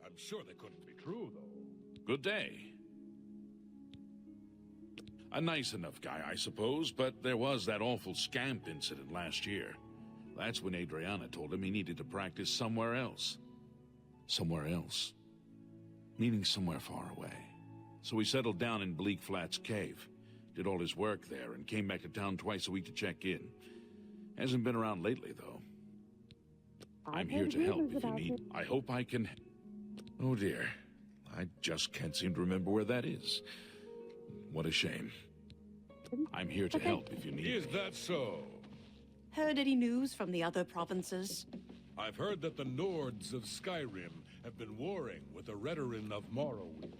I'm sure they couldn't be true, though. Good day. A nice enough guy, I suppose, but there was that awful scamp incident last year. That's when Adriana told him he needed to practice somewhere else. Somewhere else. Meaning somewhere far away. So he settled down in Bleak Flats Cave, did all his work there, and came back to town twice a week to check in. Hasn't been around lately, though. I'm here to help if you need. I hope I can... Oh dear. I just can't seem to remember where that is. What a shame. I'm here to help if you need me. Is that so? Heard any news from the other provinces? I've heard that the Nords of Skyrim have been warring with the Redoran of Morrowind.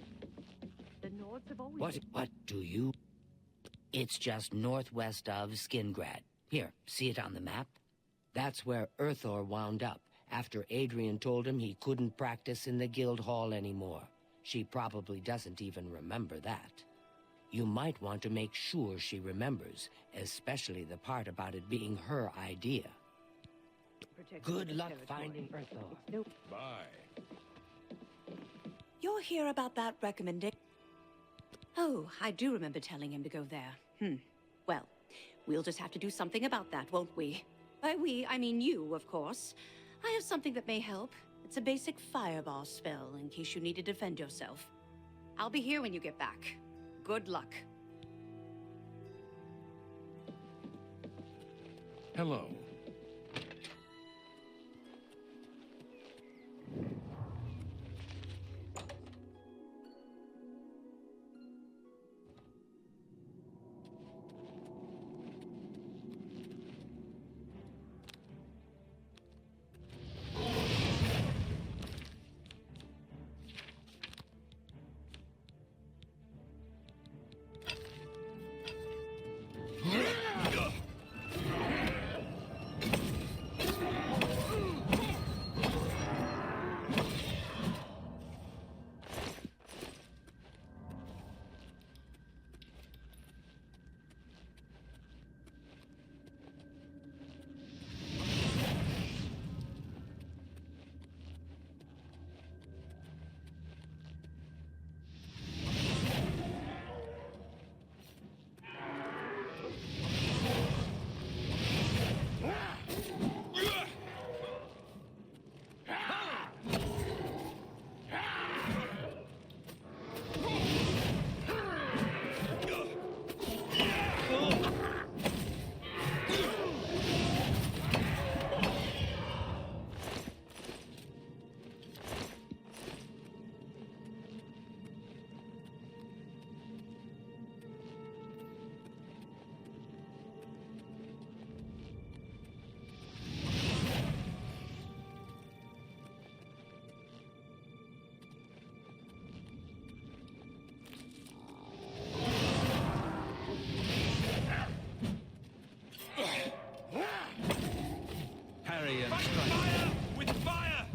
The Nords have always... What do you... It's just northwest of Skingrad. Here, see it on the map? That's where Earthor wound up, after Adrian told him he couldn't practice in the guild hall anymore. She probably doesn't even remember that. You might want to make sure she remembers, especially the part about it being her idea. Good luck finding Earthor. Bye. You're here about that recommendation? Oh, I do remember telling him to go there. Well, we'll just have to do something about that, won't we? By we, I mean you, of course. I have something that may help. It's a basic fireball spell, in case you need to defend yourself. I'll be here when you get back. Good luck. Hello. Fire with fire!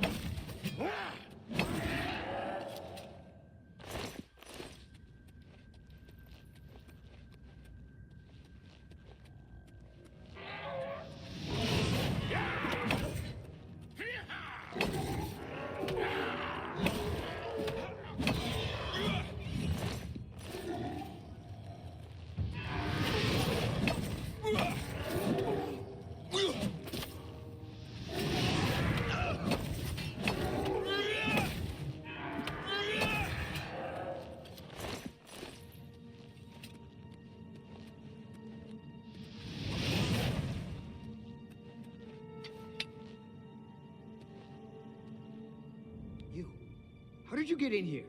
How did you get in here?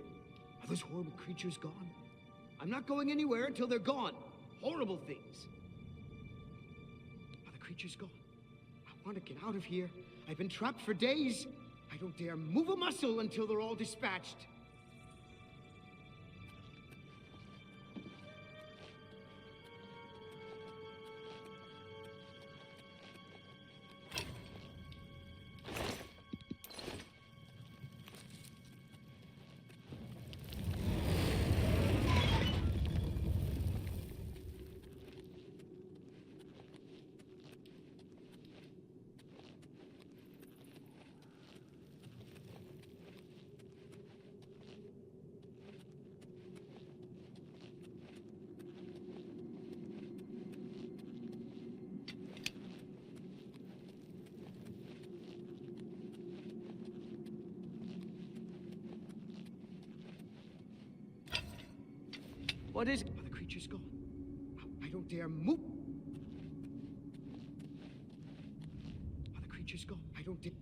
Are those horrible creatures gone? I'm not going anywhere until they're gone. Horrible things. Are the creatures gone? I want to get out of here. I've been trapped for days. I don't dare move a muscle until they're all dispatched. What is it? Are the creatures gone? I don't dare move. Are the creatures gone? I don't dare.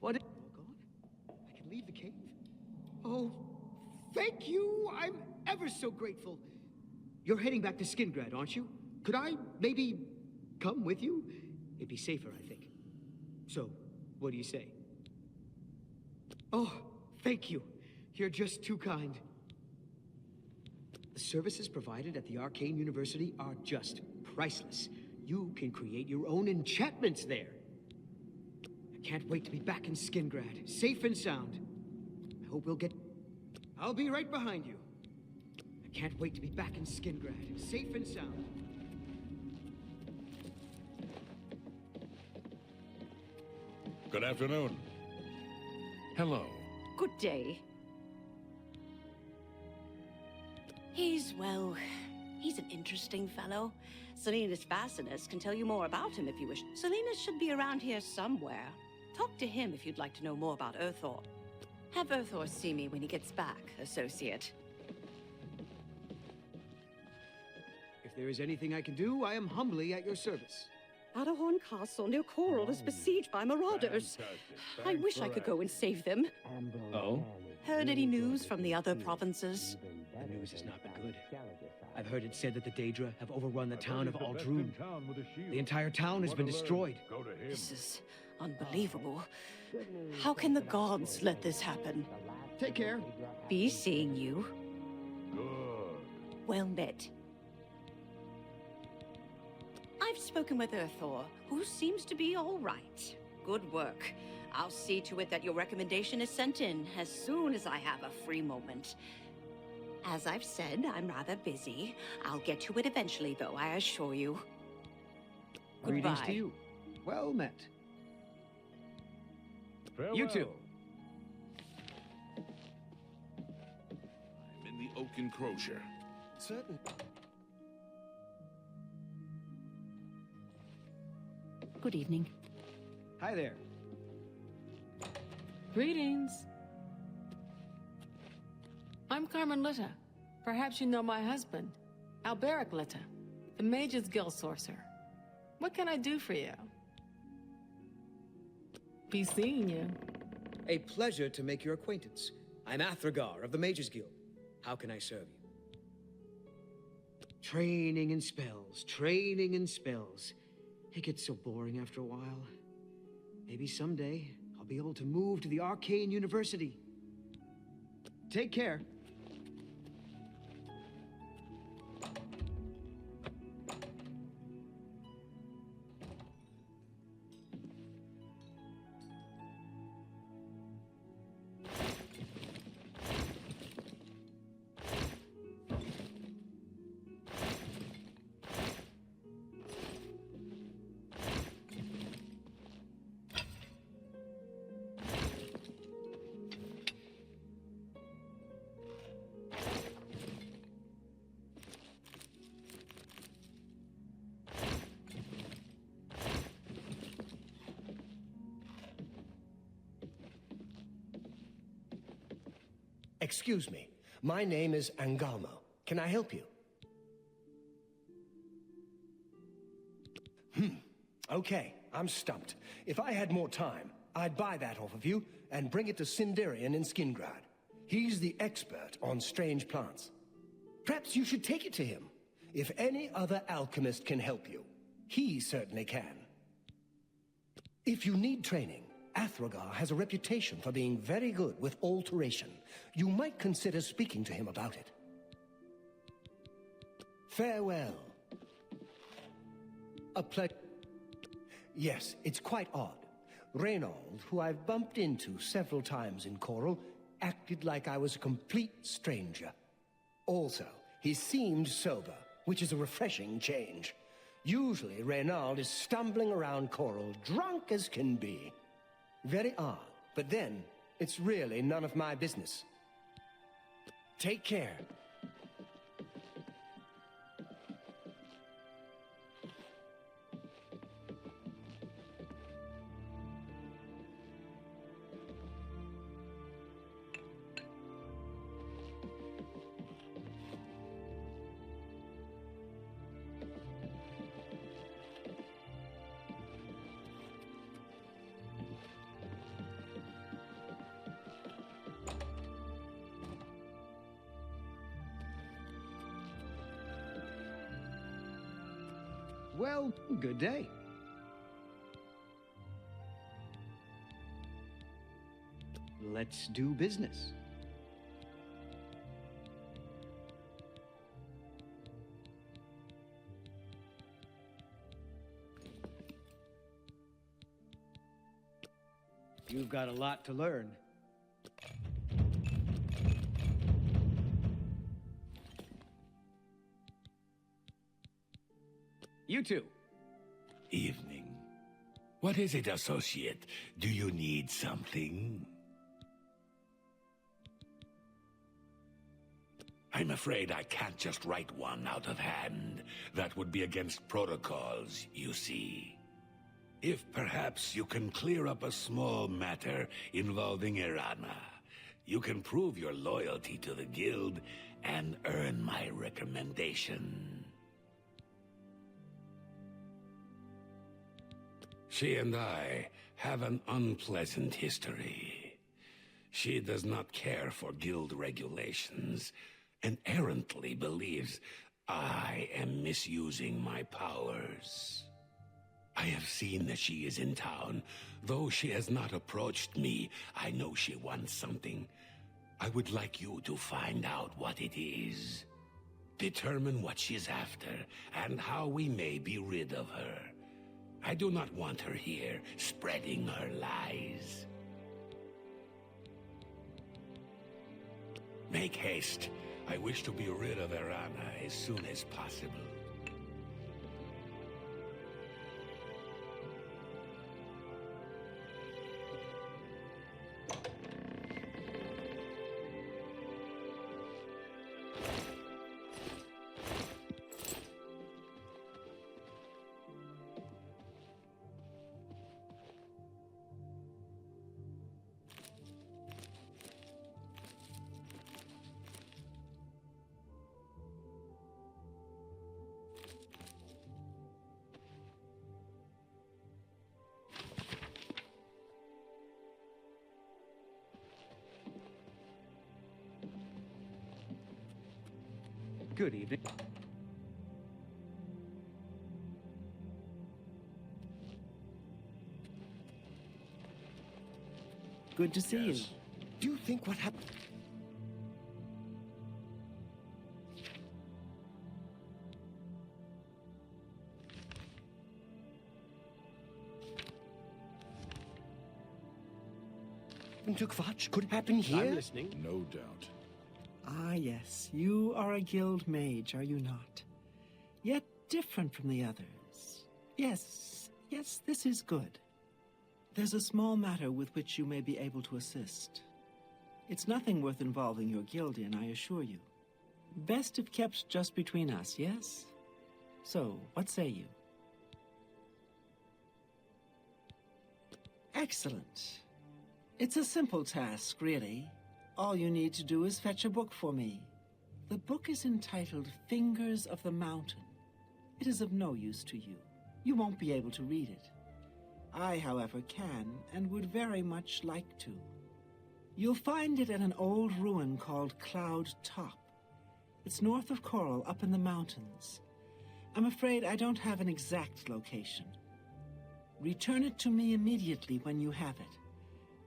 What? All gone? I can leave the cave? Oh, thank you! I'm ever so grateful. You're heading back to Skingrad, aren't you? Could I maybe come with you? It'd be safer, I think. So, what do you say? Oh, thank you. You're just too kind. The services provided at the Arcane University are just priceless. You can create your own enchantments there. I can't wait to be back in Skingrad, safe and sound. I hope we'll get... I'll be right behind you. I can't wait to be back in Skingrad, safe and sound. Good afternoon. Hello. Good day. He's an interesting fellow. Selena's Fascinus can tell you more about him if you wish. Selena's should be around here somewhere. Talk to him if you'd like to know more about Earthor. Have Earthor see me when he gets back, Associate. If there is anything I can do, I am humbly at your service. Adahorn Castle near Coral is besieged by marauders. Fantastic. I Thanks wish for I could go and save them. Oh? Heard any news from the other provinces? The news has not been good. I've heard it said that the Daedra have overrun the town of He's the best Aldrun. in town with a shield. The entire town has Wanna been learn? destroyed. Go to him. This is unbelievable. How can the gods let this happen? Take care. Be seeing you. Good. Well met. I've spoken with Earthor, who seems to be all right. Good work. I'll see to it that your recommendation is sent in as soon as I have a free moment. As I've said, I'm rather busy. I'll get to it eventually, though, I assure you. Greetings Goodbye. to you. Well met. Farewell. You too. I'm in the Oak Enclosure. Certain. Good evening. Hi there. Greetings. I'm Carmen Litta. Perhaps you know my husband, Alberic Litta, the Mage's Guild Sorcerer. What can I do for you? Be seeing you. A pleasure to make your acquaintance. I'm Athragar of the Mages Guild. How can I serve you? Training and spells, training and spells. It gets so boring after a while. Maybe someday I'll be able to move to the Arcane University. Take care. Excuse me. My name is Angalmo. Can I help you? Okay, I'm stumped. If I had more time, I'd buy that off of you and bring it to Sindarian in Skingrad. He's the expert on strange plants. Perhaps you should take it to him. If any other alchemist can help you, he certainly can. If you need training, Athragar has a reputation for being very good with alteration. You might consider speaking to him about it. Farewell. A pleasure. Yes, it's quite odd. Reynold, who I've bumped into several times in Coral, acted like I was a complete stranger. Also, he seemed sober, which is a refreshing change. Usually, Reynold is stumbling around Coral, drunk as can be. Very odd, but then, it's really none of my business. Take care. Well, good day. Let's do business. You've got a lot to learn. You too. Evening. What is it, associate? Do you need something? I'm afraid I can't just write one out of hand. That would be against protocols, you see. If perhaps you can clear up a small matter involving Irana, you can prove your loyalty to the guild and earn my recommendation. She and I have an unpleasant history. She does not care for guild regulations and errantly believes I am misusing my powers. I have seen that she is in town. Though she has not approached me, I know she wants something. I would like you to find out what it is. Determine what she's after and how we may be rid of her. I do not want her here, spreading her lies. Make haste. I wish to be rid of Irana as soon as possible. Good evening. Good to see you. Do you think what happened? To Kvatch could happen here? I'm listening. No doubt. Ah, yes. You are a guild mage, are you not? Yet different from the others. Yes, this is good. There's a small matter with which you may be able to assist. It's nothing worth involving your guild in, I assure you. Best if kept just between us, yes? So, what say you? Excellent. It's a simple task, really. All you need to do is fetch a book for me. The book is entitled Fingers of the Mountain. It is of no use to you. You won't be able to read it. I, however, can and would very much like to. You'll find it at an old ruin called Cloud Top. It's north of Coral, up in the mountains. I'm afraid I don't have an exact location. Return it to me immediately when you have it.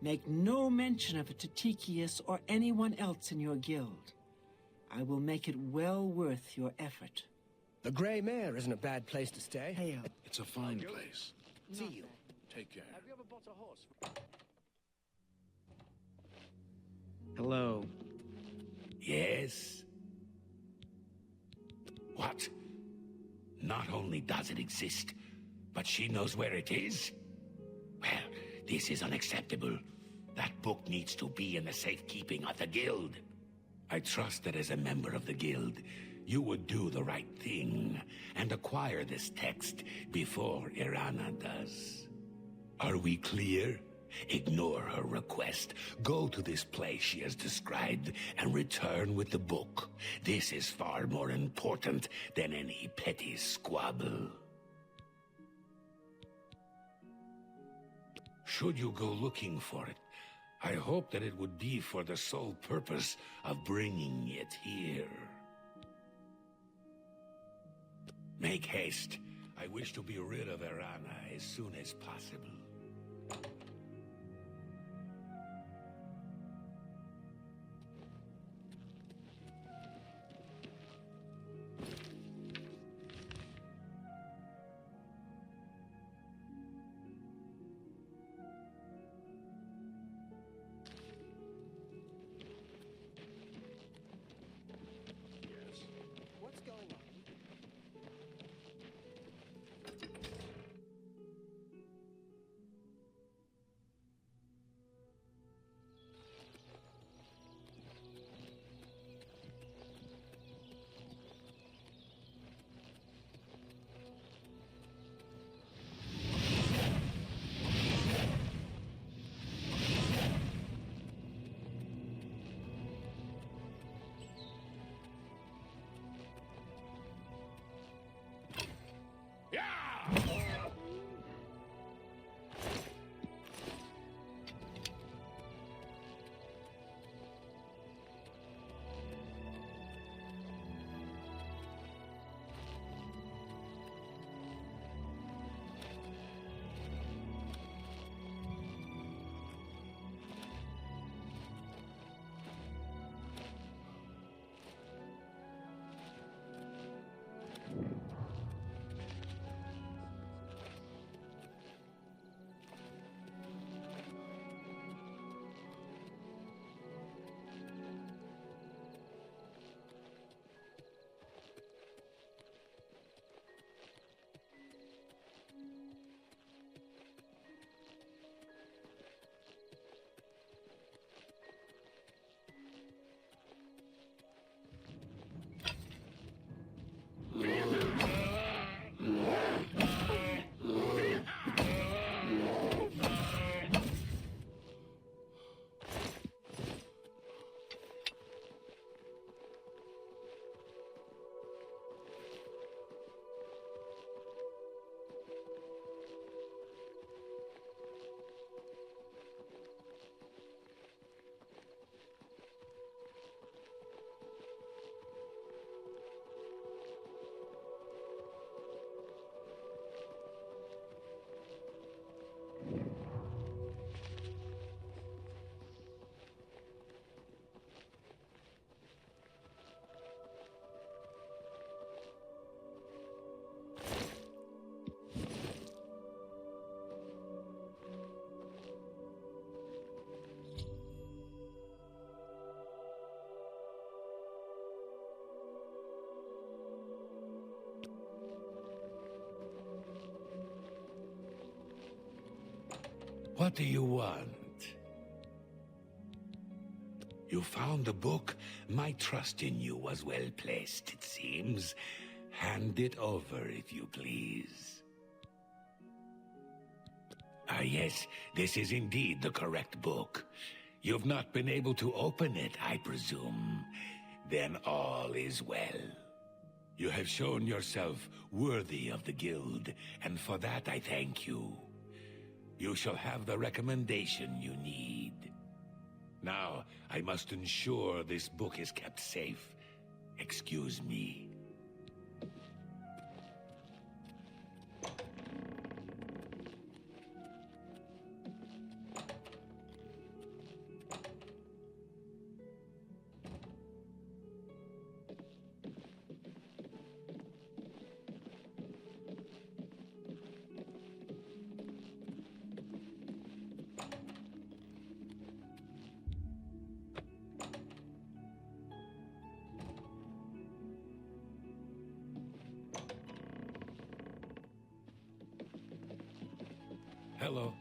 Make no mention of it to Tychius or anyone else in your guild. I will make it well worth your effort. The Grey Mare isn't a bad place to stay. Hail. It's a fine place. See you. Take care. Have you ever bought a horse? Hello. Yes? What? Not only does it exist, but she knows where it is? Well, this is unacceptable. That book needs to be in the safekeeping of the guild. I trust that as a member of the guild, you would do the right thing and acquire this text before Irana does. Are we clear? Ignore her request. Go to this place she has described and return with the book. This is far more important than any petty squabble. Should you go looking for it, I hope that it would be for the sole purpose of bringing it here. Make haste. I wish to be rid of Irana as soon as possible. What's going on? What do you want? You found the book? My trust in you was well placed, it seems. Hand it over, if you please. Ah, yes, this is indeed the correct book. You've not been able to open it, I presume. Then all is well. You have shown yourself worthy of the guild, and for that I thank you. You shall have the recommendation you need. Now, I must ensure this book is kept safe. Excuse me. Hello.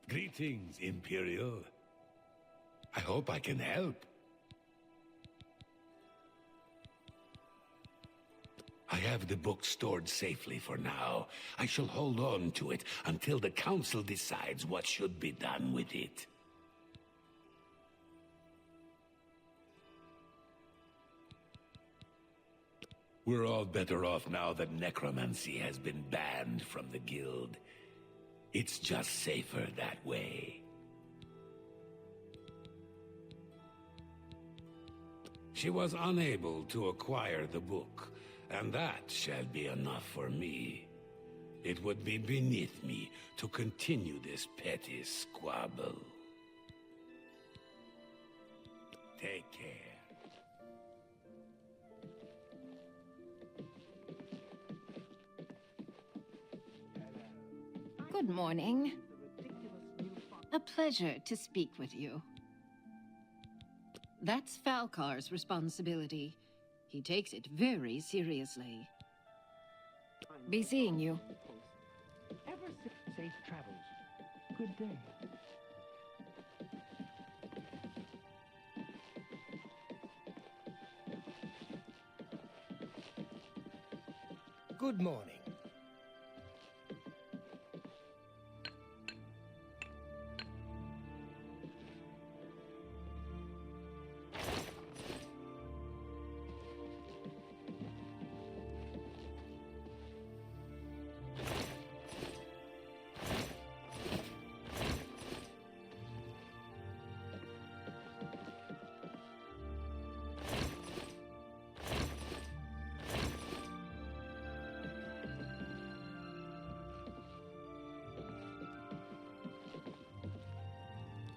Greetings, Imperial. I hope I can help. I have the book stored safely for now. I shall hold on to it until the Council decides what should be done with it. We're all better off now that necromancy has been banned from the guild. It's just safer that way. She was unable to acquire the book, and that shall be enough for me. It would be beneath me to continue this petty squabble. Take care. Good morning. A pleasure to speak with you. That's Falcar's responsibility. He takes it very seriously. Be seeing you. Safe travels. Good day. Good morning.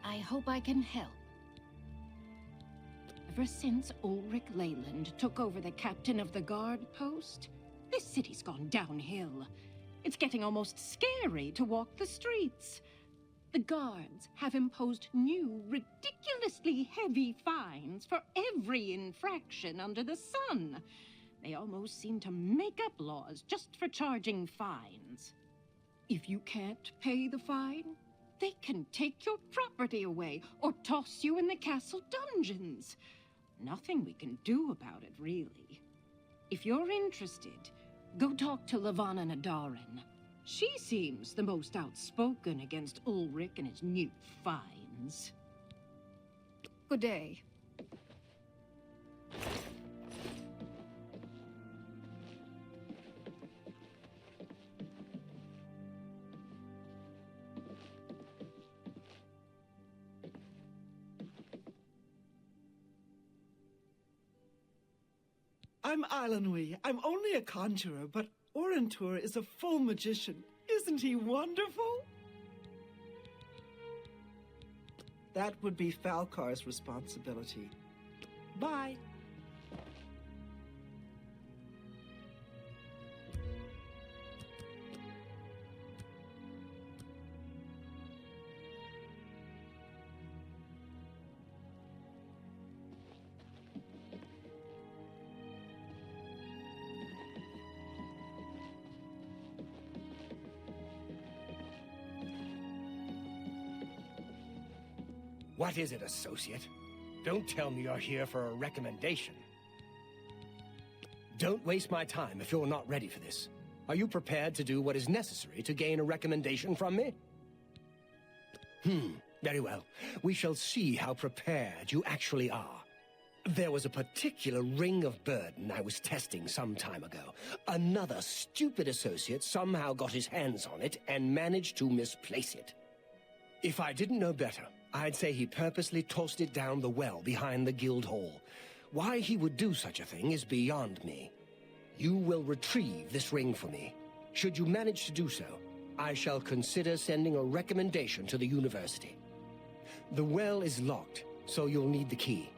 I hope I can help. Ever since Ulrich Leyland took over the captain of the guard post, this city's gone downhill. It's getting almost scary to walk the streets. The guards have imposed new, ridiculously heavy fines for every infraction under the sun. They almost seem to make up laws just for charging fines. If you can't pay the fine, they can take your property away or toss you in the castle dungeons. Nothing we can do about it, really. If you're interested, go talk to Lavanna Nadarin. She seems the most outspoken against Ulrich and his new fines. Good day. I'm Ilanui. I'm only a conjurer, but Orentur is a full magician. Isn't he wonderful? That would be Falcar's responsibility. Bye. What is it, associate? Don't tell me you're here for a recommendation. Don't waste my time if you're not ready for this. Are you prepared to do what is necessary to gain a recommendation from me? Very well. We shall see how prepared you actually are. There was a particular ring of burden I was testing some time ago. Another stupid associate somehow got his hands on it and managed to misplace it. If I didn't know better, I'd say he purposely tossed it down the well behind the guild hall. Why he would do such a thing is beyond me. You will retrieve this ring for me. Should you manage to do so, I shall consider sending a recommendation to the university. The well is locked, so you'll need the key.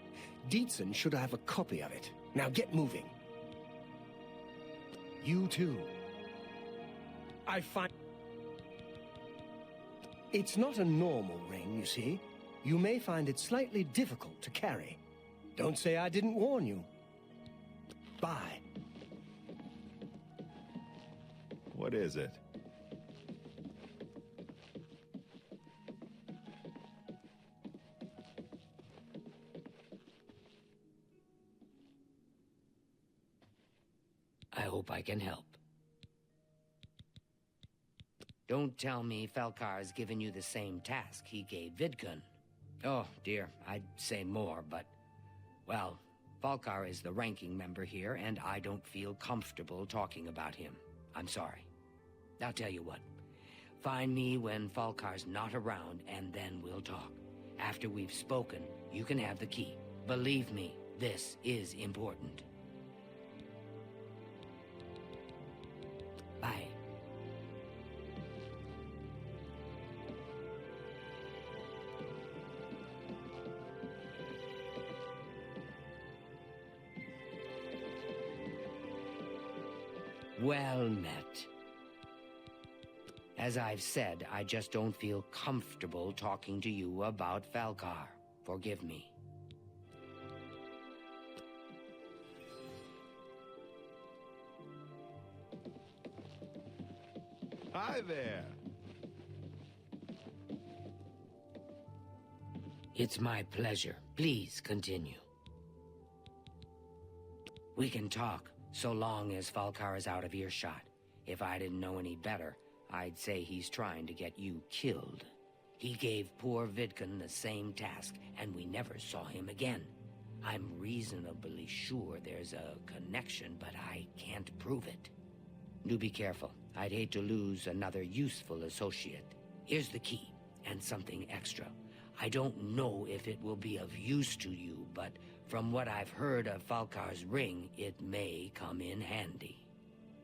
Dietzen should have a copy of it. Now get moving. You too. I find... It's not a normal ring, you see. You may find it slightly difficult to carry. Don't say I didn't warn you. Bye. What is it? I hope I can help. Don't tell me Falcar's given you the same task he gave Vidkun. Oh, dear, I'd say more, but... Well, Falcar is the ranking member here, and I don't feel comfortable talking about him. I'm sorry. I'll tell you what. Find me when Falcar's not around, and then we'll talk. After we've spoken, you can have the key. Believe me, this is important. Bye. Well met. As I've said, I just don't feel comfortable talking to you about Falcar. Forgive me. Hi there. It's my pleasure. Please continue. We can talk, so long as Falcar is out of earshot. If I didn't know any better, I'd say he's trying to get you killed. He gave poor Vidkun the same task, and we never saw him again. I'm reasonably sure there's a connection, but I can't prove it. Do be careful. I'd hate to lose another useful associate. Here's the key, and something extra. I don't know if it will be of use to you, but from what I've heard of Falcar's ring, it may come in handy.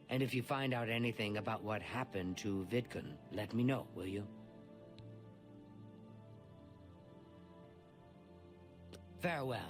And if you find out anything about what happened to Vidkun, let me know, will you? Farewell.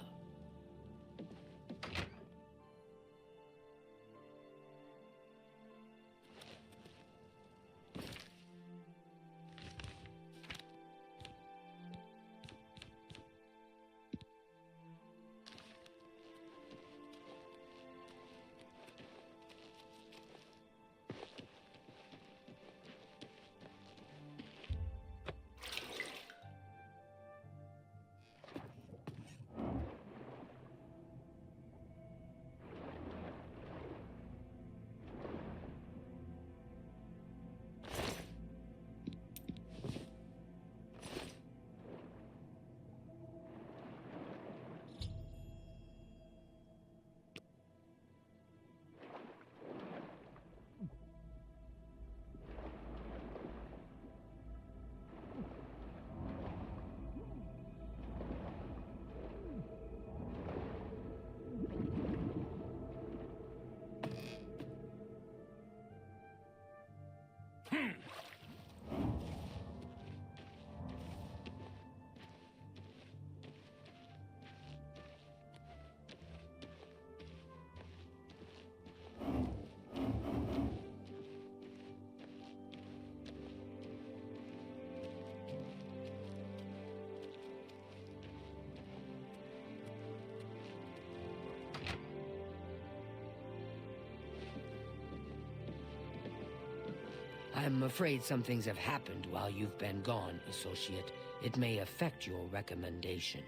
I'm afraid some things have happened while you've been gone, Associate. It may affect your recommendation.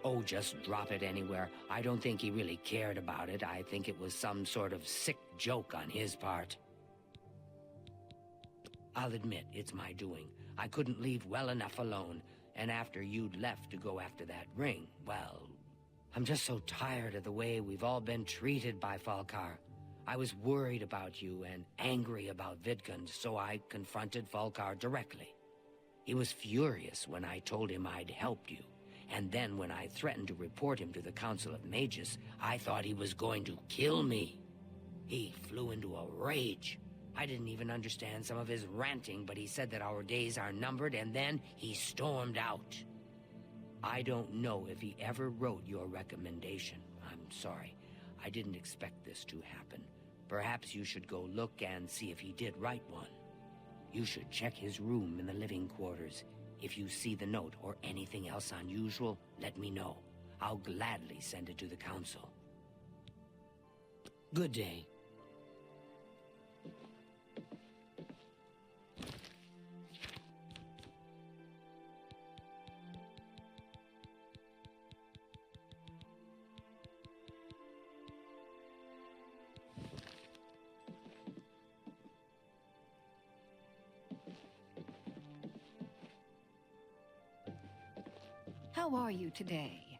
Oh, just drop it anywhere. I don't think he really cared about it. I think it was some sort of sick joke on his part. I'll admit, it's my doing. I couldn't leave well enough alone, and after you'd left to go after that ring, well... I'm just so tired of the way we've all been treated by Falkar. I was worried about you and angry about Vidkund, so I confronted Falkar directly. He was furious when I told him I'd helped you, and then when I threatened to report him to the Council of Mages, I thought he was going to kill me. He flew into a rage. I didn't even understand some of his ranting, but he said that our days are numbered, and then he stormed out. I don't know if he ever wrote your recommendation. I'm sorry. I didn't expect this to happen. Perhaps you should go look and see if he did write one. You should check his room in the living quarters. If you see the note or anything else unusual, let me know. I'll gladly send it to the Council. Good day. How are you today?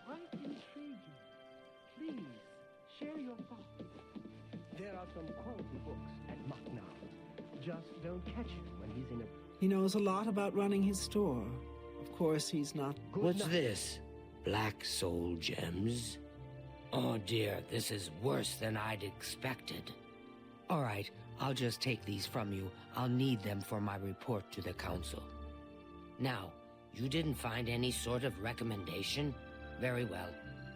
Quite intriguing. Please, share your thoughts. There are some quality books at Maknav. Just don't catch him when he's in a... He knows a lot about running his store. Of course, he's not... What's this? Black soul gems? Oh dear, this is worse than I'd expected. All right, I'll just take these from you. I'll need them for my report to the Council. Now, you didn't find any sort of recommendation? Very well.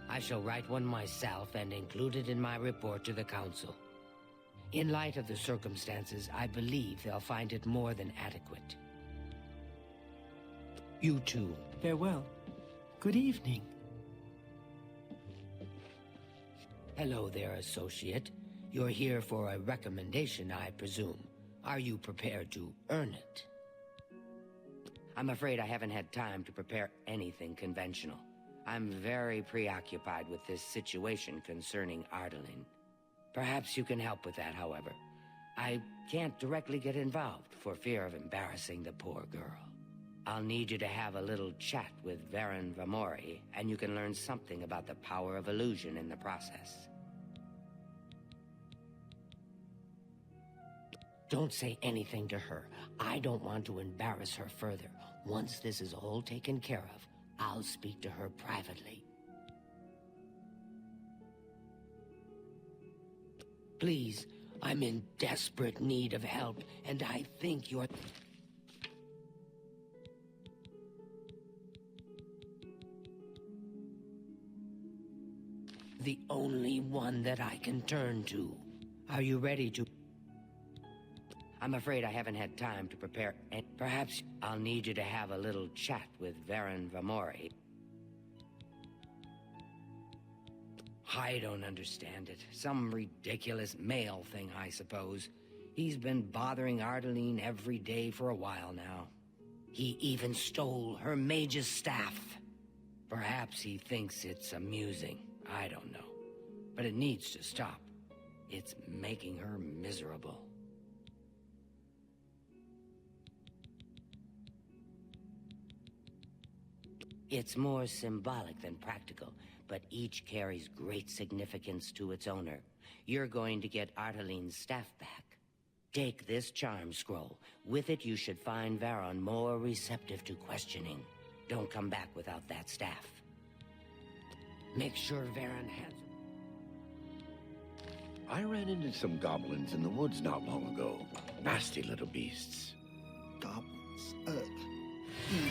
I shall write one myself and include it in my report to the Council. In light of the circumstances, I believe they'll find it more than adequate. You too. Farewell. Good evening. Hello there, associate. You're here for a recommendation, I presume. Are you prepared to earn it? I'm afraid I haven't had time to prepare anything conventional. I'm very preoccupied with this situation concerning Ardaline. Perhaps you can help with that, however. I can't directly get involved for fear of embarrassing the poor girl. I'll need you to have a little chat with Varen Vamori, and you can learn something about the power of illusion in the process. Don't say anything to her. I don't want to embarrass her further. Once this is all taken care of, I'll speak to her privately. Please, I'm in desperate need of help, and I think you're... the only one that I can turn to. Are you ready to... I'm afraid I haven't had time to prepare, and perhaps I'll need you to have a little chat with Varen Vamori. I don't understand it. Some ridiculous male thing, I suppose. He's been bothering Ardaline every day for a while now. He even stole her mage's staff. Perhaps he thinks it's amusing. I don't know. But it needs to stop. It's making her miserable. It's more symbolic than practical, but each carries great significance to its owner. You're going to get Ardaline's staff back. Take this charm scroll. With it, you should find Varon more receptive to questioning. Don't come back without that staff. Make sure Varon has... I ran into some goblins in the woods not long ago. Nasty little beasts. Goblins. Evil,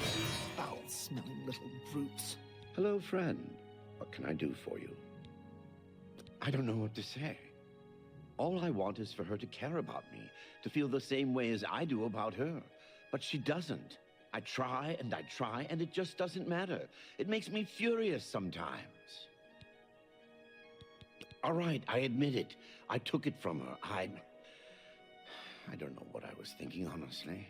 foul-smelling little brutes. Hello, friend. What can I do for you? I don't know what to say. All I want is for her to care about me, to feel the same way as I do about her. But she doesn't. I try, and it just doesn't matter. It makes me furious sometimes. All right, I admit it. I took it from her. I don't know what I was thinking, honestly.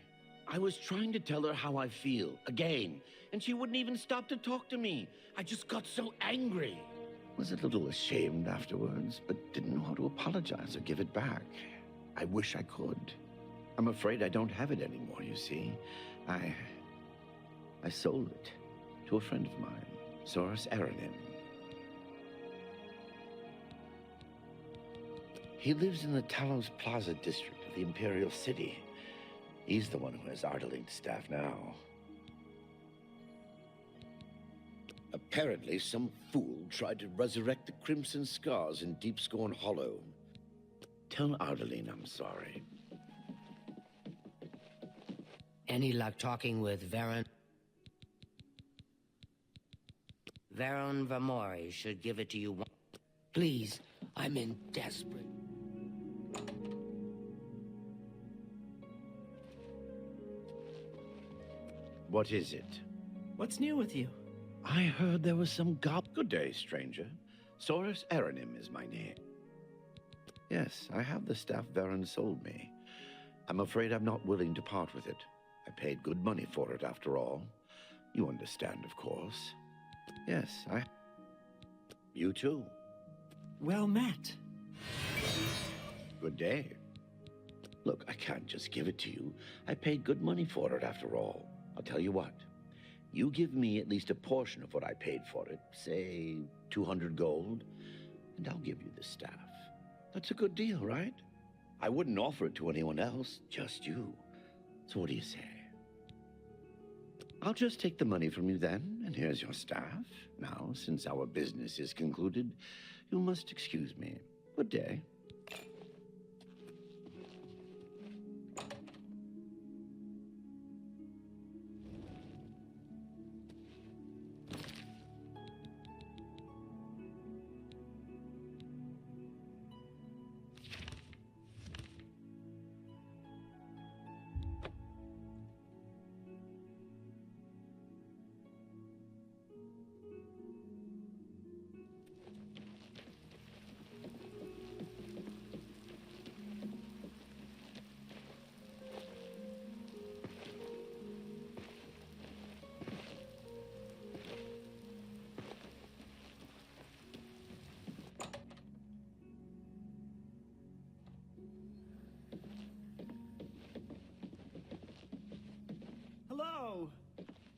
I was trying to tell her how I feel, again, and she wouldn't even stop to talk to me. I just got so angry. Was a little ashamed afterwards, but didn't know how to apologize or give it back. I wish I could. I'm afraid I don't have it anymore, you see. I sold it to a friend of mine, Soros Aranim. He lives in the Talos Plaza district of the Imperial City. He's the one who has Ardaline's staff now. Apparently, some fool tried to resurrect the Crimson Scars in Deepscorn Hollow. Tell Ardaline I'm sorry. Any luck talking with Varon? Varon Vamori should give it to you. Please, I'm in desperate... What is it? What's new with you? I heard there was some Good day, stranger. Soros Aranim is my name. Yes, I have the staff Varon sold me. I'm afraid I'm not willing to part with it. I paid good money for it, after all. You understand, of course. Yes, You too. Well met. Good day. Look, I can't just give it to you. I paid good money for it, after all. I'll tell you what. You give me at least a portion of what I paid for it, say 200 gold, and I'll give you the staff. That's a good deal, right? I wouldn't offer it to anyone else, just you. So what do you say? I'll just take the money from you then, and here's your staff. Now, since our business is concluded, you must excuse me. Good day.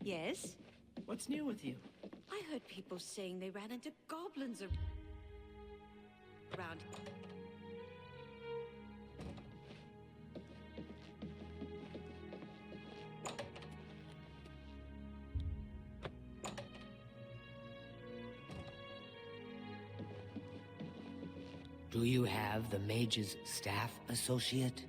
Yes? What's new with you? I heard people saying they ran into goblins around. Do you have the Mage's staff associate?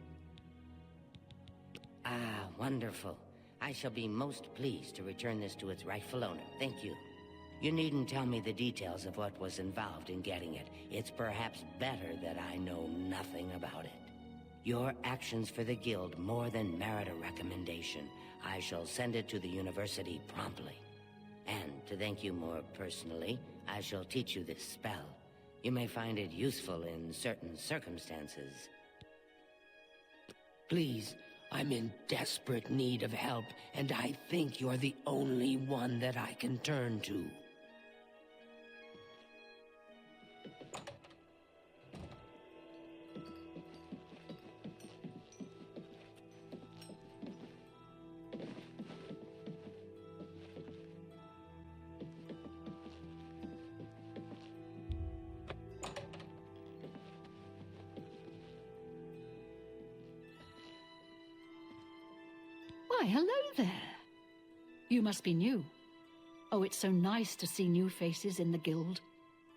Ah, wonderful. I shall be most pleased to return this to its rightful owner. Thank you. You needn't tell me the details of what was involved in getting it. It's perhaps better that I know nothing about it. Your actions for the Guild more than merit a recommendation. I shall send it to the university promptly. And to thank you more personally, I shall teach you this spell. You may find it useful in certain circumstances. Please, I'm in desperate need of help, and I think you're the only one that I can turn to. Why, hello there. You must be new. Oh, it's so nice to see new faces in the guild.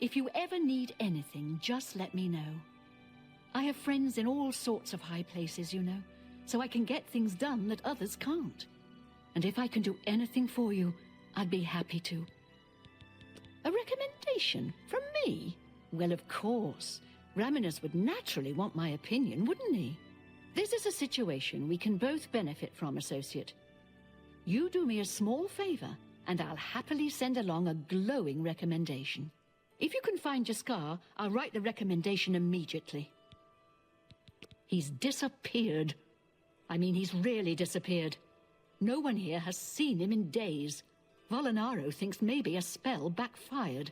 If you ever need anything, just let me know. I have friends in all sorts of high places, you know, so I can get things done that others can't. And if I can do anything for you, I'd be happy to. A recommendation from me? Well, of course. Raminus would naturally want my opinion, wouldn't he? This is a situation we can both benefit from, Associate. You do me a small favor, and I'll happily send along a glowing recommendation. If you can find Jaskar, I'll write the recommendation immediately. He's disappeared. I mean, he's really disappeared. No one here has seen him in days. Volinaro thinks maybe a spell backfired.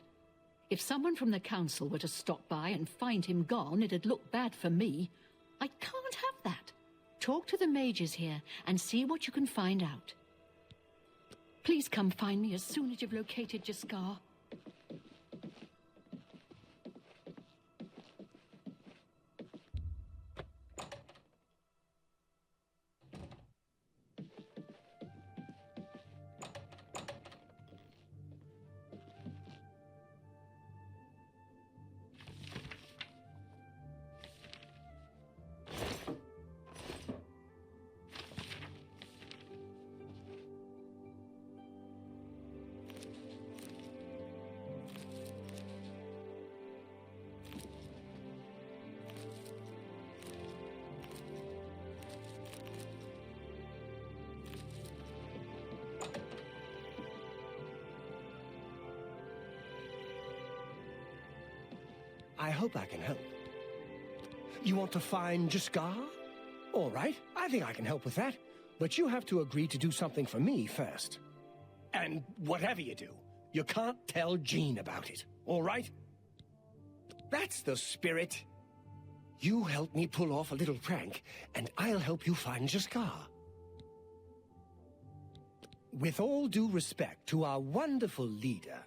If someone from the council were to stop by and find him gone, it'd look bad for me. I can't have that. Talk to the mages here and see what you can find out. Please come find me as soon as you've located Jaskar. I hope I can help. You want to find Jaskar? All right, I think I can help with that. But you have to agree to do something for me first. And whatever you do, you can't tell Jean about it, all right? That's the spirit. You help me pull off a little prank, and I'll help you find Jaskar. With all due respect to our wonderful leader,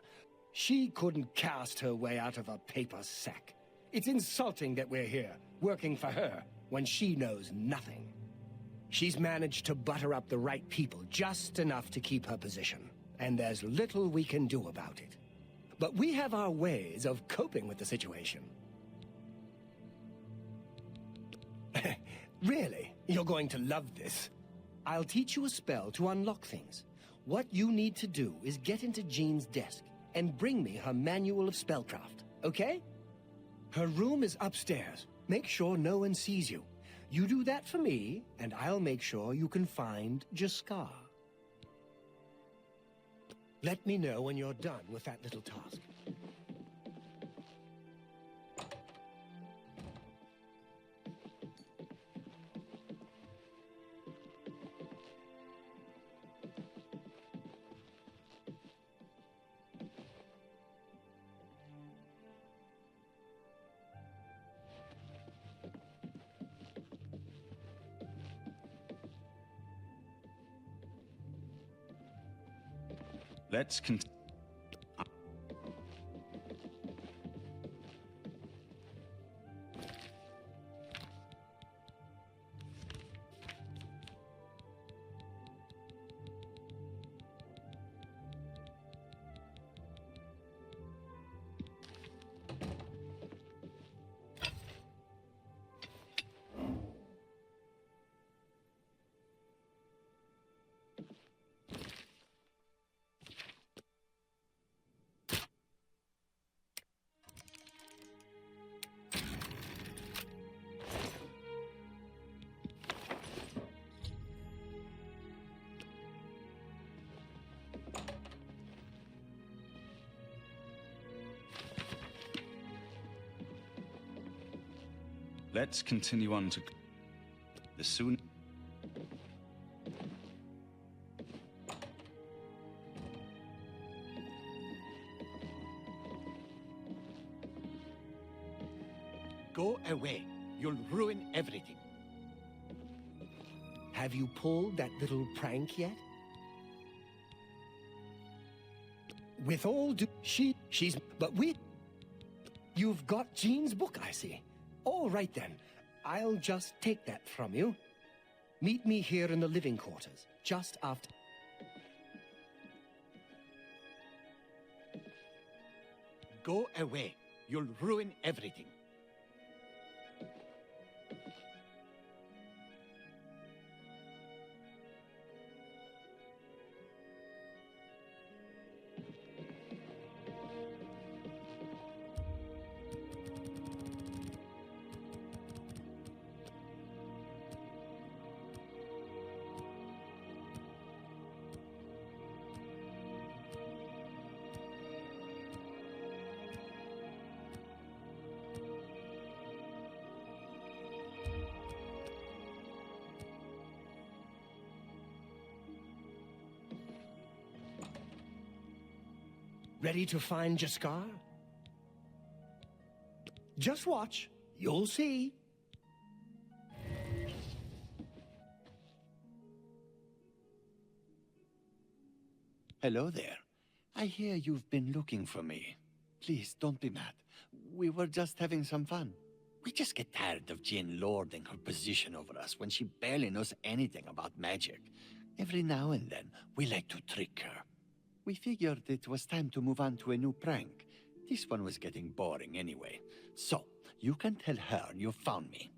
she couldn't cast her way out of a paper sack. It's insulting that we're here, working for her, when she knows nothing. She's managed to butter up the right people just enough to keep her position, and there's little we can do about it. But we have our ways of coping with the situation. Really, you're going to love this. I'll teach you a spell to unlock things. What you need to do is get into Jean's desk and bring me her manual of spellcraft, okay? Her room is upstairs. Make sure no one sees you. You do that for me, and I'll make sure you can find Jaskar. Let me know when you're done with that little task. Let's continue. Let's continue on to the soon. Go away. You'll ruin everything. Have you pulled that little prank yet? With all due... She's... But you've got Jean's book, I see. All right, then. I'll just take that from you. Meet me here in the living quarters, just after... Go away. You'll ruin everything. Ready to find Jaskar? Just watch. You'll see. Hello there. I hear you've been looking for me. Please, don't be mad. We were just having some fun. We just get tired of Jin lording her position over us when she barely knows anything about magic. Every now and then, we like to trick her. We figured it was time to move on to a new prank. This one was getting boring anyway. So, you can tell her you found me.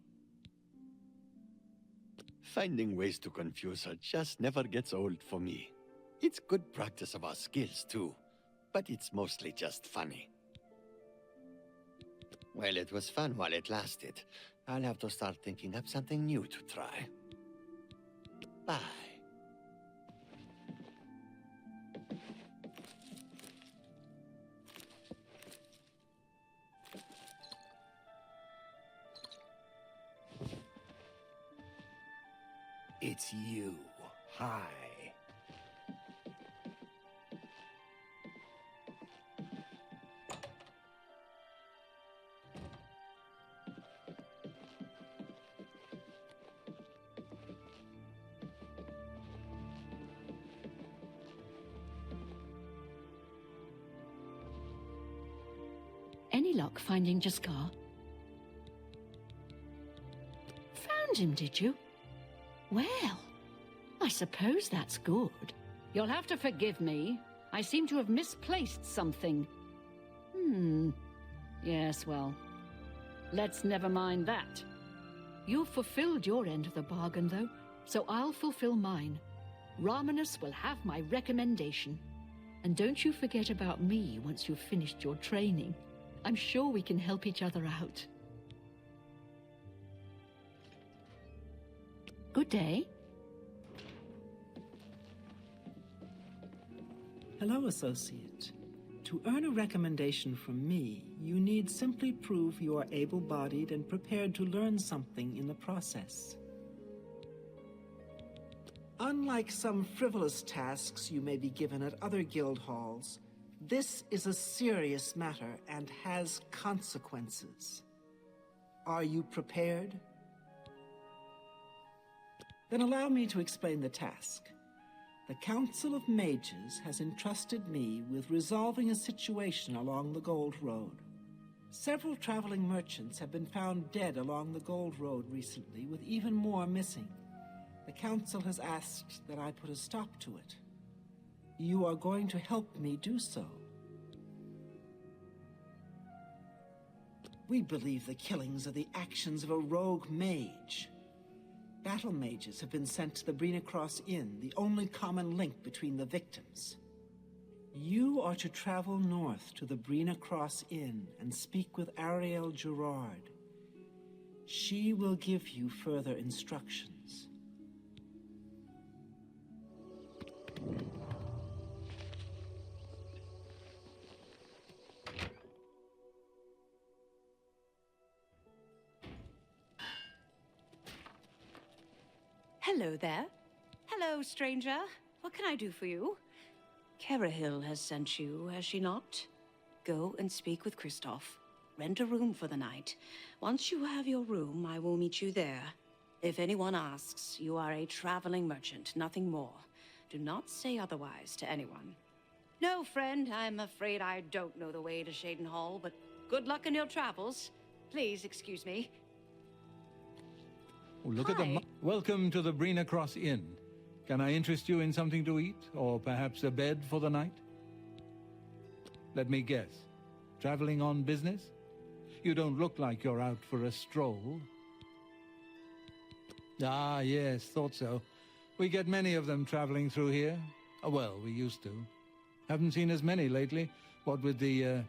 Finding ways to confuse her just never gets old for me. It's good practice of our skills, too. But it's mostly just funny. Well, it was fun while it lasted. I'll have to start thinking up something new to try. Bye. It's you. Hi. Any luck finding Jaskar? Found him, did you? Well, I suppose that's good. You'll have to forgive me. I seem to have misplaced something. Yes, well, let's never mind that. You've fulfilled your end of the bargain, though, so I'll fulfill mine. Ramanus will have my recommendation. And don't you forget about me once you've finished your training. I'm sure we can help each other out. Good day. Hello, Associate. To earn a recommendation from me, you need simply prove you are able-bodied and prepared to learn something in the process. Unlike some frivolous tasks you may be given at other guild halls, this is a serious matter and has consequences. Are you prepared? Then allow me to explain the task. The Council of Mages has entrusted me with resolving a situation along the Gold Road. Several traveling merchants have been found dead along the Gold Road recently, with even more missing. The Council has asked that I put a stop to it. You are going to help me do so. We believe the killings are the actions of a rogue mage. Battle mages have been sent to the Brina Cross Inn, the only common link between the victims. You are to travel north to the Brina Cross Inn and speak with Ariel Gerard. She will give you further instructions. Hello there. Hello, stranger. What can I do for you? Carahil has sent you, has she not? Go and speak with Kristoff. Rent a room for the night. Once you have your room, I will meet you there. If anyone asks, you are a traveling merchant, nothing more. Do not say otherwise to anyone. No, friend, I'm afraid I don't know the way to Shaden Hall, but good luck in your travels. Please excuse me. Oh, look at the... Welcome to the Brina Cross Inn. Can I interest you in something to eat, or perhaps a bed for the night? Let me guess. Traveling on business? You don't look like you're out for a stroll. Ah, yes, thought so. We get many of them traveling through here. Well, we used to. Haven't seen as many lately. What with the,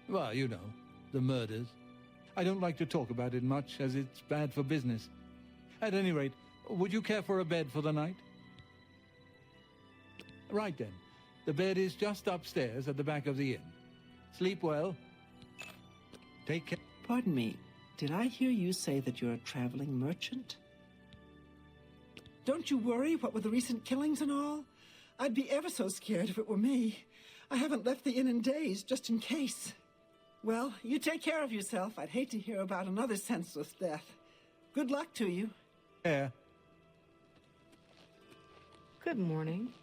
well, you know, the murders. I don't like to talk about it much, as it's bad for business. At any rate, would you care for a bed for the night? Right then. The bed is just upstairs at the back of the inn. Sleep well. Take care. Pardon me, did I hear you say that you're a traveling merchant? Don't you worry, what with the recent killings and all? I'd be ever so scared if it were me. I haven't left the inn in days, just in case. Well, you take care of yourself. I'd hate to hear about another senseless death. Good luck to you. Yeah. Good morning.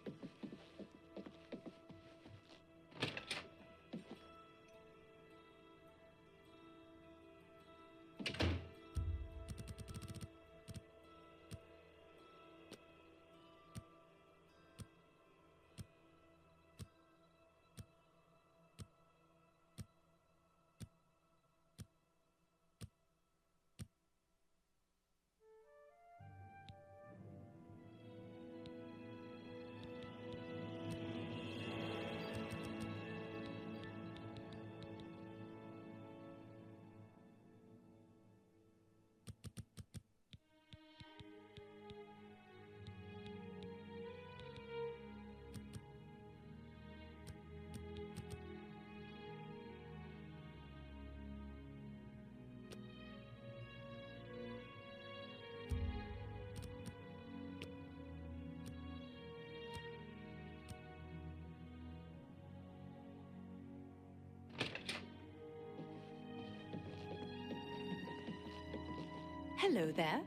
Hello there.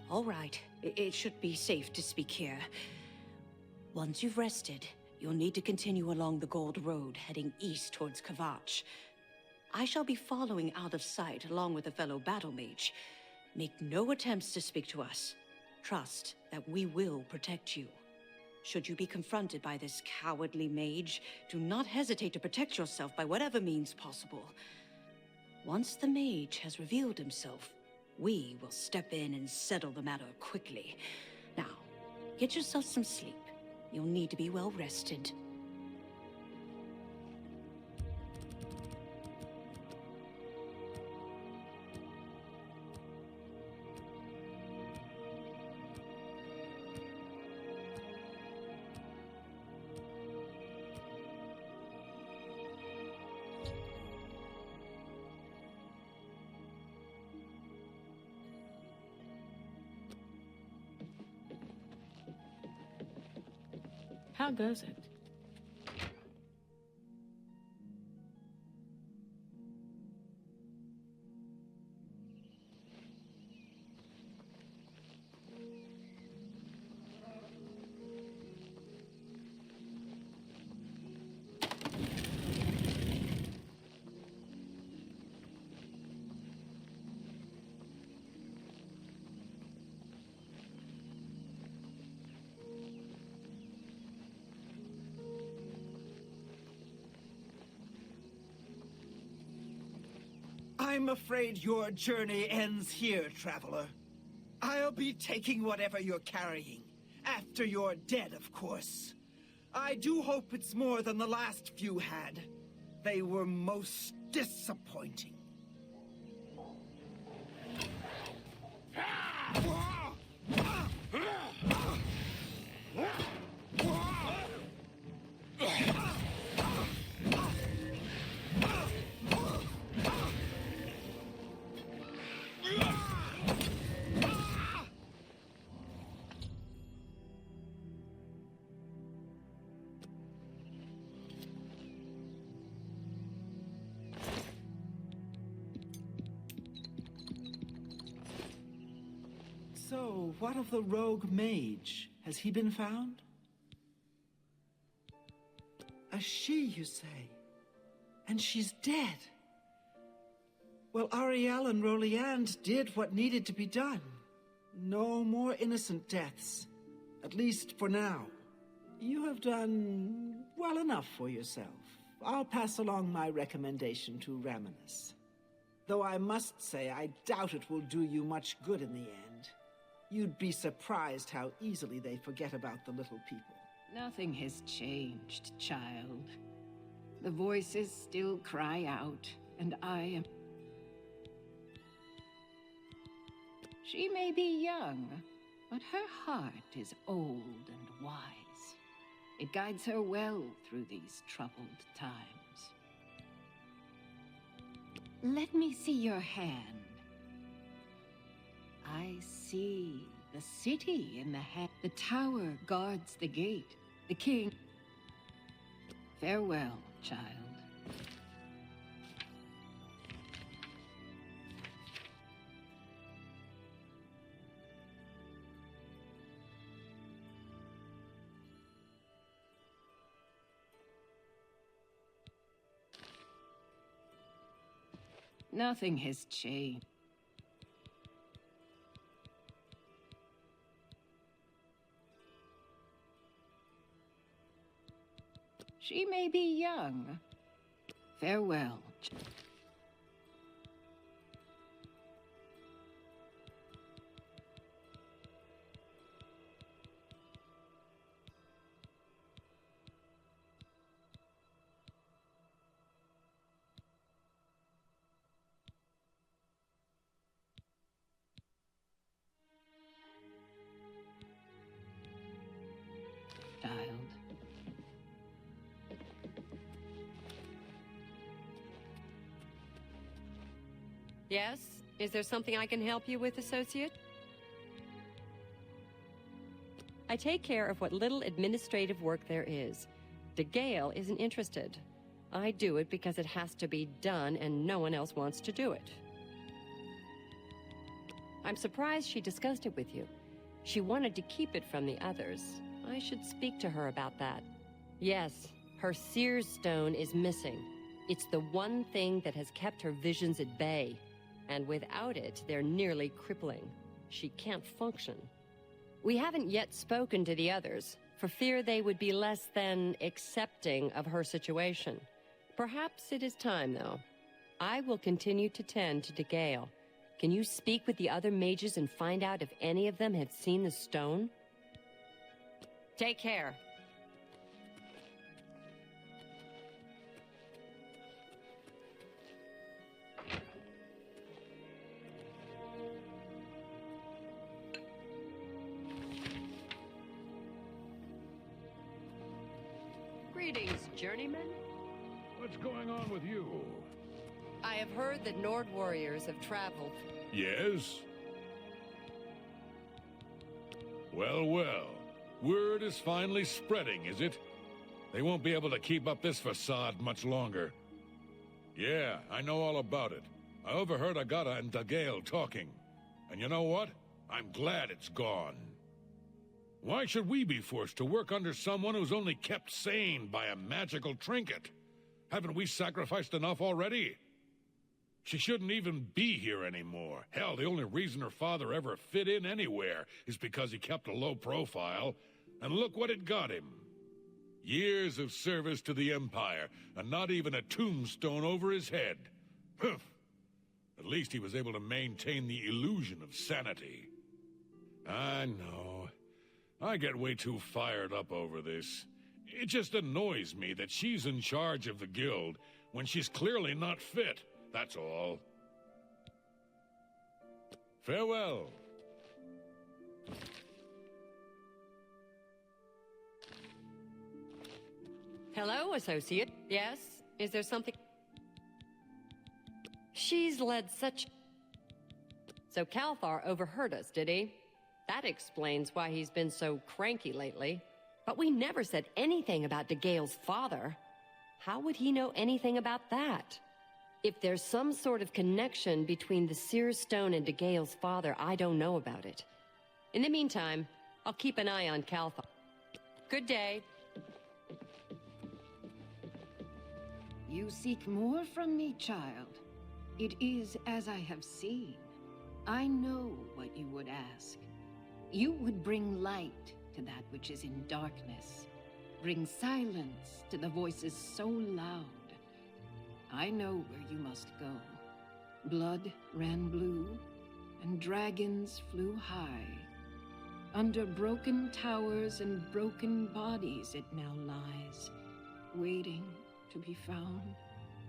All right. It should be safe to speak here. Once you've rested, you'll need to continue along the Gold Road, heading east towards Kvatch. I shall be following out of sight along with a fellow battle mage. Make no attempts to speak to us. Trust that we will protect you. Should you be confronted by this cowardly mage, do not hesitate to protect yourself by whatever means possible. Once the mage has revealed himself, we will step in and settle the matter quickly. Now, get yourself some sleep. You'll need to be well rested. How goes it? I'm afraid your journey ends here, traveler. I'll be taking whatever you're carrying. After you're dead, of course. I do hope it's more than the last few had. They were most disappointing. So, what of the rogue mage? Has he been found? A she, you say? And she's dead? Well, Ariel and Roliand did what needed to be done. No more innocent deaths. At least for now. You have done well enough for yourself. I'll pass along my recommendation to Raminus. Though I must say, I doubt it will do you much good in the end. You'd be surprised how easily they forget about the little people. Nothing has changed, child. The voices still cry out, and I am... She may be young, but her heart is old and wise. It guides her well through these troubled times. Let me see your hand. I see the city in the hand. The tower guards the gate. The king... Farewell, child. Nothing has changed. She may be young. Farewell. Child. Yes? Is there something I can help you with, associate? I take care of what little administrative work there is. DeGale isn't interested. I do it because it has to be done and no one else wants to do it. I'm surprised she discussed it with you. She wanted to keep it from the others. I should speak to her about that. Yes, her Seer's Stone is missing. It's the one thing that has kept her visions at bay. And without it, they're nearly crippling. She can't function. We haven't yet spoken to the others, for fear they would be less than accepting of her situation. Perhaps it is time, though. I will continue to tend to DeGale. Can you speak with the other mages and find out if any of them have seen the stone? Take care. Greetings, journeyman. What's going on with you? I have heard that Nord warriors have traveled. Yes? Well, well. Word is finally spreading, is it? They won't be able to keep up this facade much longer. Yeah, I know all about it. I overheard Agata and DeGale talking. And you know what? I'm glad it's gone. Why should we be forced to work under someone who's only kept sane by a magical trinket? Haven't we sacrificed enough already? She shouldn't even be here anymore. Hell, the only reason her father ever fit in anywhere is because he kept a low profile. And look what it got him. Years of service to the Empire, and not even a tombstone over his head. Humph. At least he was able to maintain the illusion of sanity. I know. I get way too fired up over this. It just annoys me that she's in charge of the guild when she's clearly not fit, that's all. Farewell. Hello, associate. Yes? Is there something? She's led such... So Calthar overheard us, did he? That explains why he's been so cranky lately. But we never said anything about DeGale's father. How would he know anything about that? If there's some sort of connection between the Seer Stone and DeGale's father, I don't know about it. In the meantime, I'll keep an eye on Calthar. Good day. You seek more from me, child. It is as I have seen. I know what you would ask. You would bring light to that which is in darkness. Bring silence to the voices so loud. I know where you must go. Blood ran blue, and dragons flew high. Under broken towers and broken bodies it now lies, waiting to be found.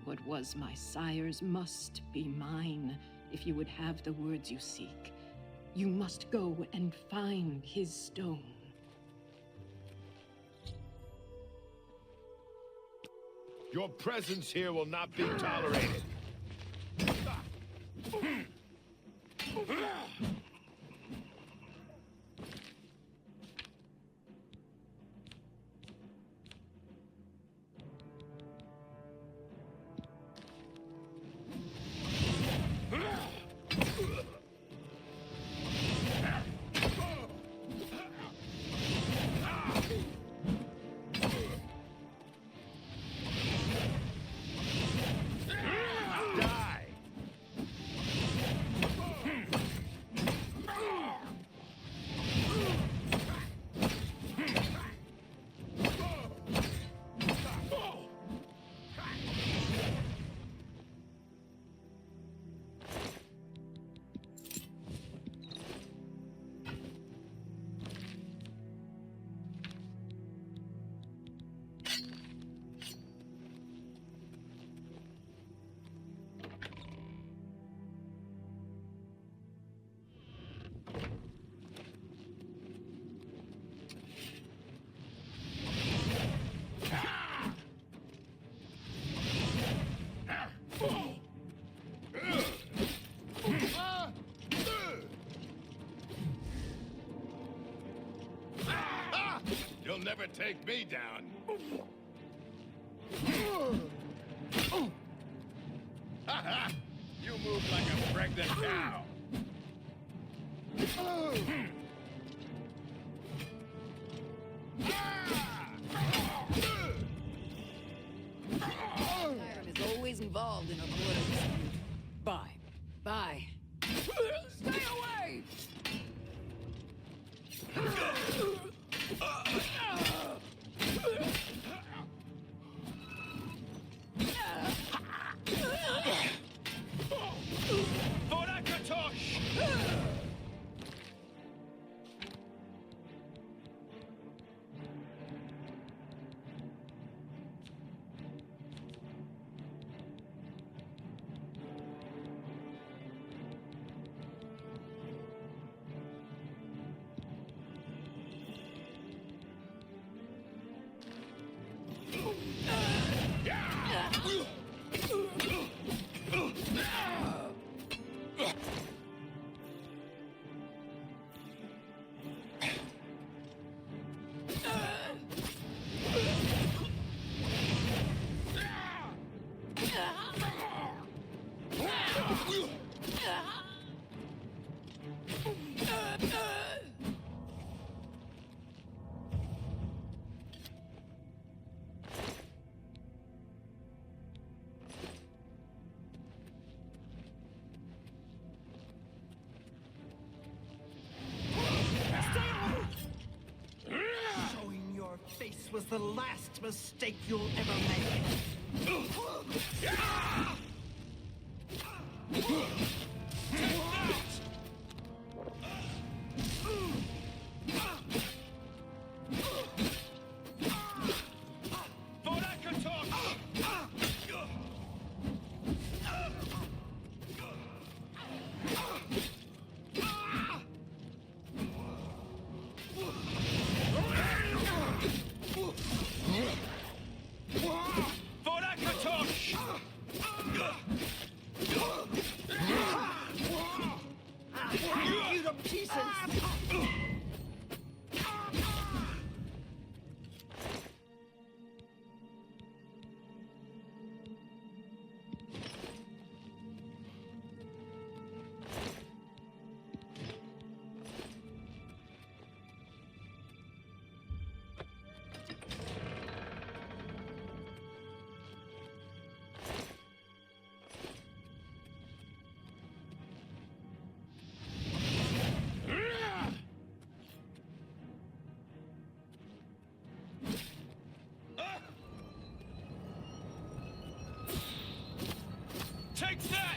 What was my sire's must be mine, if you would have the words you seek. You must go and find his stone. Your presence here will not be tolerated. You'll never take me down. You move like a pregnant cow. Iron is always involved in a border dispute. Bye. Bye. Stay away! Was the last mistake you'll ever make. You to pieces! Take that!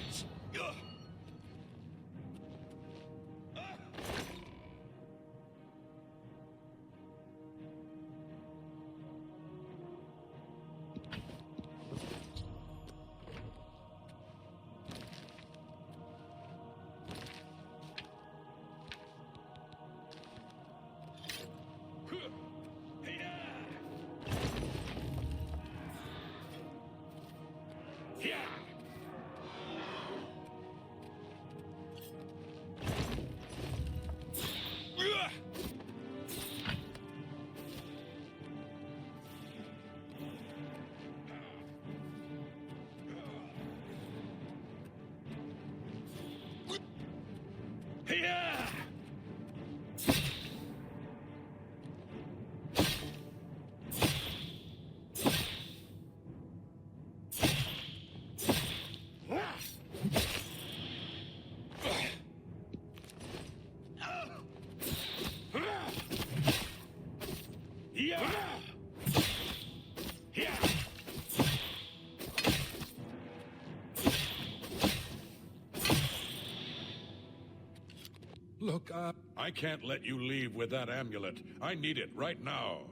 Look, I can't let you leave with that amulet. I need it right now.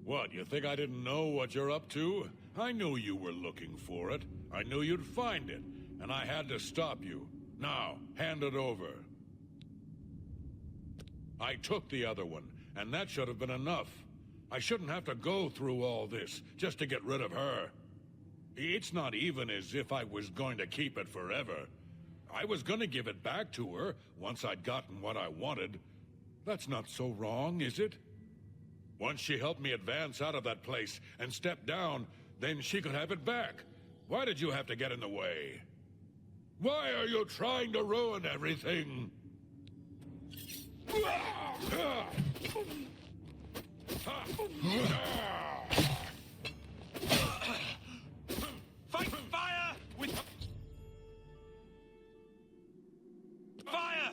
What, you think I didn't know what you're up to? I knew you were looking for it. I knew you'd find it, and I had to stop you. Now, hand it over. I took the other one, and that should have been enough. I shouldn't have to go through all this just to get rid of her. It's not even as if I was going to keep it forever. I was going to give it back to her once I'd gotten what I wanted. That's not so wrong, is it? Once she helped me advance out of that place and step down, then she could have it back. Why did you have to get in the way? Why are you trying to ruin everything? Fight fire with fire!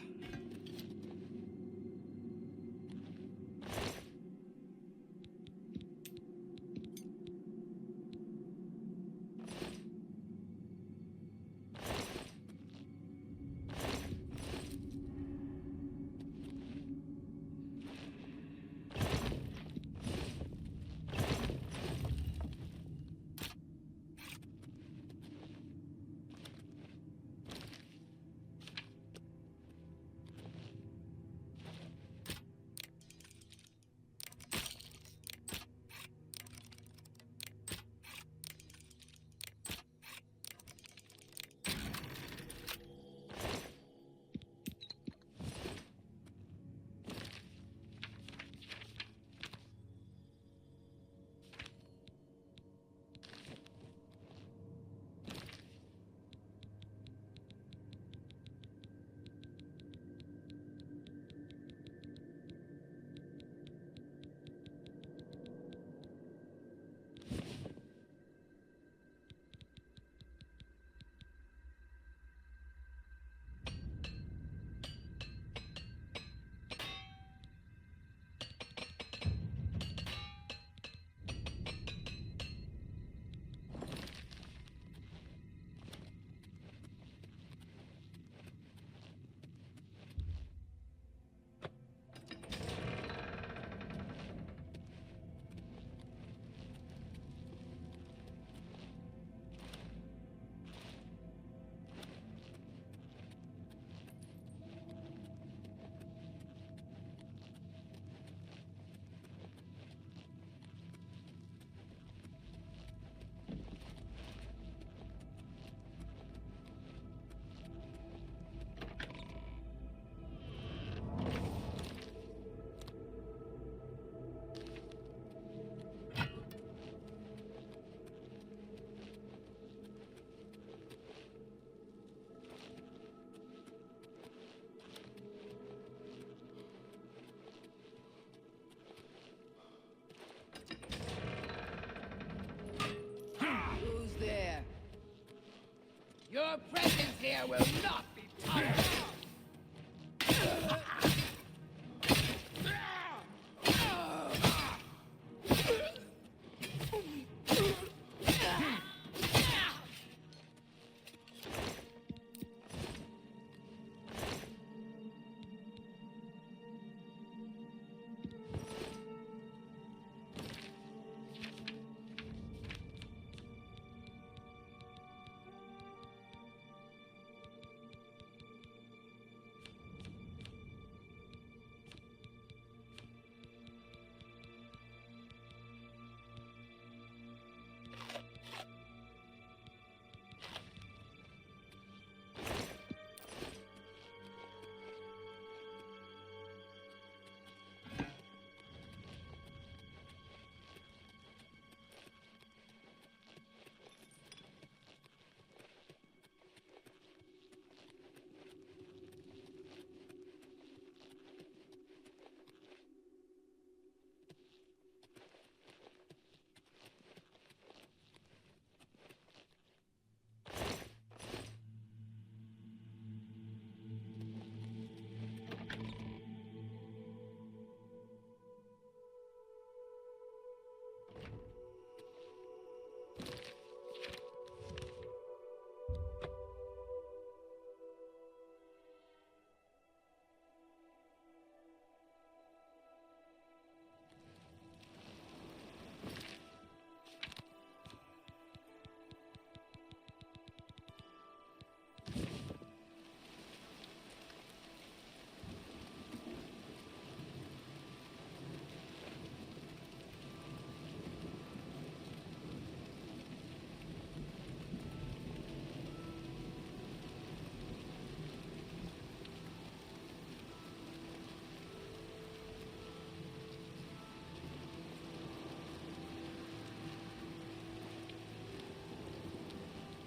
will not be tired.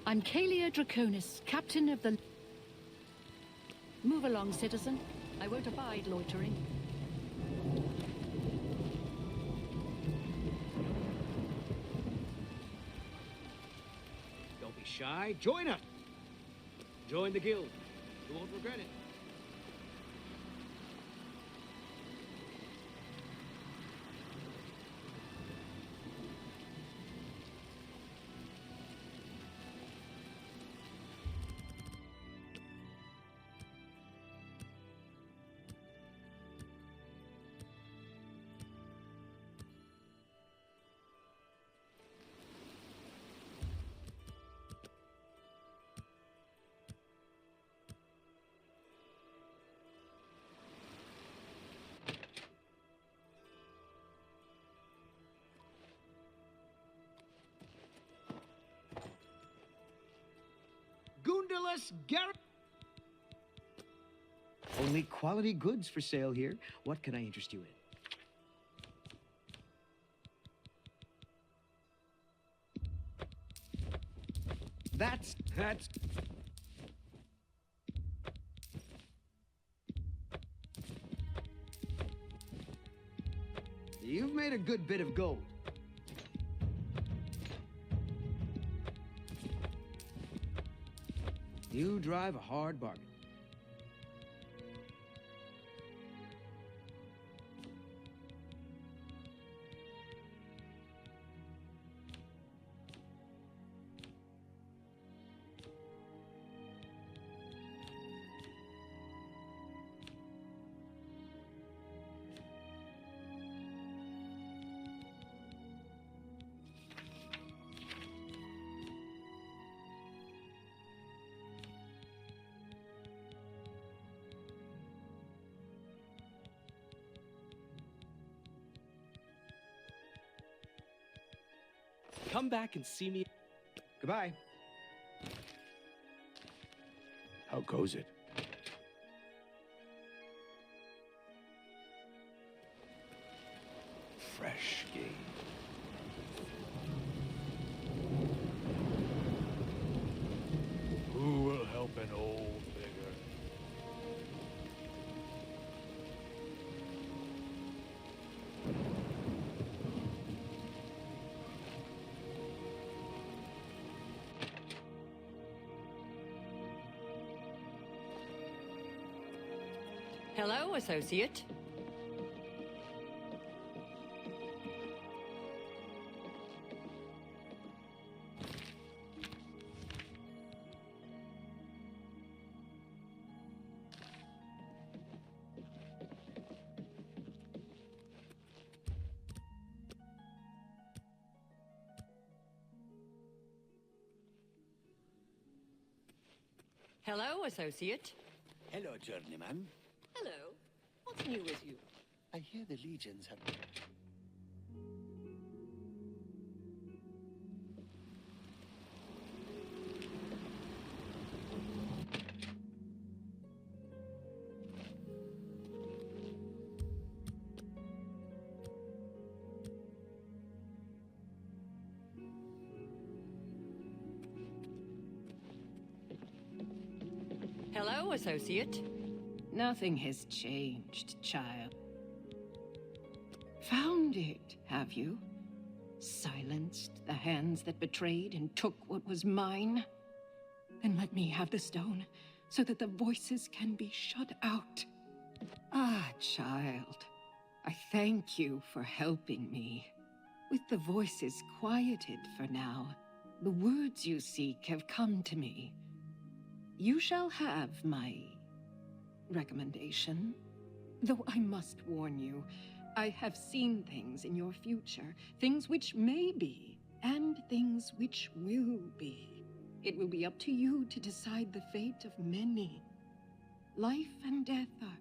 I'm Kalia Draconis, captain of the... Move along, citizen. I won't abide loitering. Don't be shy. Join us. Join the guild. You won't regret it. Goondalus Garrett. Only quality goods for sale here. What can I interest you in? That's... You've made a good bit of gold. You drive a hard bargain. Come back and see me. Goodbye. How goes it? Fresh game. Who will help an old beggar? Hello, associate. Hello, associate. Hello, journeyman. Hello. What's new with you? I hear the legions have... Hello, associate. Nothing has changed, child. Found it, have you? Silenced the hands that betrayed and took what was mine? Then let me have the stone, so that the voices can be shut out. Ah, child. I thank you for helping me. With the voices quieted for now, the words you seek have come to me. You shall have my recommendation. Though I must warn you, I have seen things in your future, things which may be, and things which will be. It will be up to you to decide the fate of many. Life and death are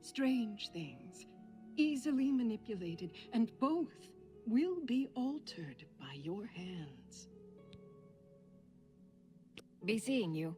strange things, easily manipulated, and both will be altered by your hands. Be seeing you.